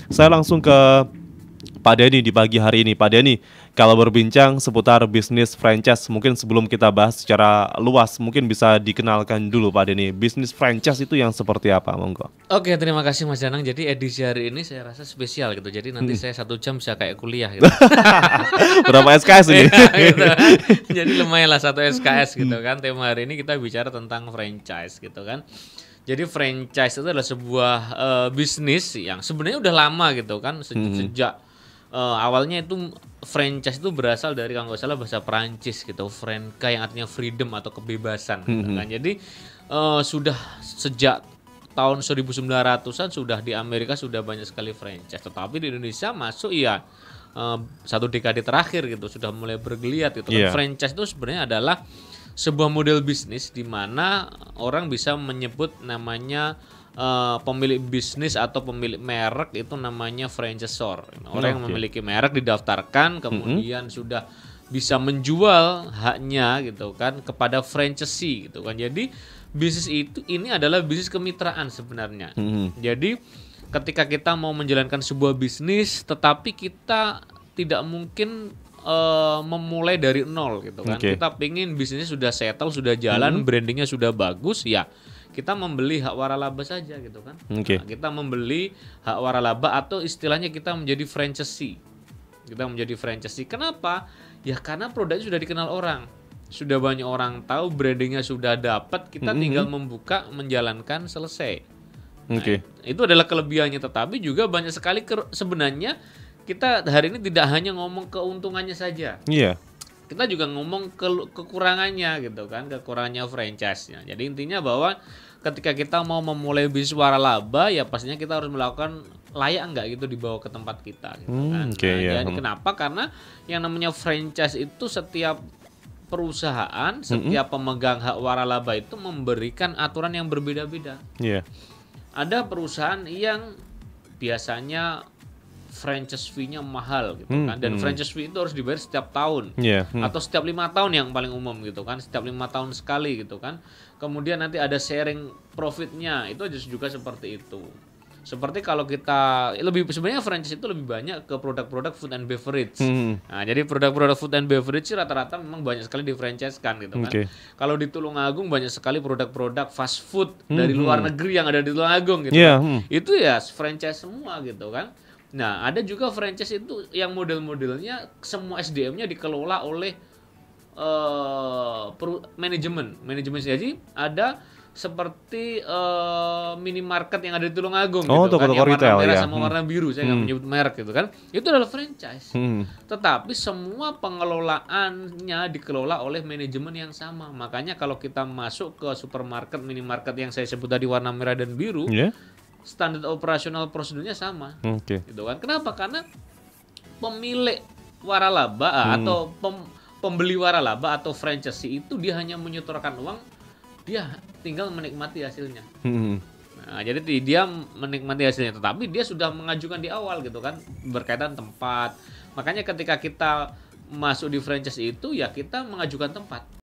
Saya langsung ke Pak Denny di pagi hari ini. Pak Denny, kalau berbincang seputar bisnis franchise, mungkin sebelum kita bahas secara luas, mungkin bisa dikenalkan dulu Pak Denny, bisnis franchise itu yang seperti apa, monggo? Oke, terima kasih Mas Danang. Jadi edisi hari ini saya rasa spesial gitu. Jadi nanti saya 1 jam bisa kayak kuliah gitu. Berapa SKS ini? Iya, gitu. Jadi lumayan lah 1 SKS gitu kan. Tema hari ini kita bicara tentang franchise gitu kan. Jadi franchise itu adalah sebuah bisnis yang sebenarnya udah lama gitu kan. Sejak awalnya itu franchise itu berasal dari kalau nggak salah bahasa Perancis gitu, franca yang artinya freedom atau kebebasan gitu kan. Jadi sudah sejak tahun 1900-an sudah di Amerika sudah banyak sekali franchise, tetapi di Indonesia masuk ya 1 dekade terakhir gitu sudah mulai bergeliat gitu kan. Franchise itu sebenarnya adalah sebuah model bisnis di mana orang bisa menyebut namanya pemilik bisnis atau pemilik merek itu namanya franchisor. Orang yang memiliki merek didaftarkan kemudian sudah bisa menjual haknya gitu kan kepada franchisee gitu kan. Jadi bisnis ini adalah bisnis kemitraan sebenarnya. Jadi ketika kita mau menjalankan sebuah bisnis tetapi kita tidak mungkin memulai dari nol gitu kan. Kita pingin bisnisnya sudah settle, sudah jalan, brandingnya sudah bagus, ya kita membeli hak waralaba saja gitu kan. Nah, kita membeli hak waralaba atau istilahnya kita menjadi franchisee. Kita menjadi franchisee. Kenapa? Ya karena produknya sudah dikenal orang. Sudah banyak orang tahu, brandingnya sudah dapat, kita tinggal membuka, menjalankan, selesai. Nah, itu adalah kelebihannya, tetapi juga banyak sekali sebenarnya kita hari ini tidak hanya ngomong keuntungannya saja. Kita juga ngomong kekurangannya gitu kan, kekurangannya franchise-nya. Jadi intinya bahwa ketika kita mau memulai bisnis waralaba ya pastinya kita harus melakukan layak enggak gitu dibawa ke tempat kita gitu kan. Jadi kenapa? Karena yang namanya franchise itu setiap perusahaan, setiap pemegang hak waralaba itu memberikan aturan yang berbeda-beda. Ada perusahaan yang biasanya franchise fee-nya mahal gitu kan, dan franchise fee itu harus dibayar setiap tahun atau setiap 5 tahun yang paling umum gitu kan, setiap 5 tahun sekali gitu kan. Kemudian nanti ada sharing profitnya, itu juga seperti itu. Seperti kalau kita sebenarnya franchise itu lebih banyak ke produk-produk food and beverage. Nah, jadi produk-produk food and beverage rata-rata memang banyak sekali di franchise kan gitu kan. Kalau di Tulungagung banyak sekali produk-produk fast food dari luar negeri yang ada di Tulungagung gitu kan. Itu ya franchise semua gitu kan. Nah, ada juga franchise itu yang model-modelnya semua SDM-nya dikelola oleh manajemen. Jadi ada seperti minimarket yang ada di Tulungagung gitu kan, yang warna merah sama warna biru, saya nggak menyebut merek gitu kan. Itu adalah franchise. Tetapi semua pengelolaannya dikelola oleh manajemen yang sama. Makanya kalau kita masuk ke supermarket, minimarket yang saya sebut tadi warna merah dan biru, standar operasional prosedurnya sama. Gitu kan. Kenapa? Karena pemilik waralaba atau pembeli waralaba atau franchisee itu dia hanya menyetorkan uang, dia tinggal menikmati hasilnya. Nah, jadi dia menikmati hasilnya, tetapi dia sudah mengajukan di awal gitu kan, berkaitan tempat. Makanya ketika kita masuk di franchise itu ya kita mengajukan tempat.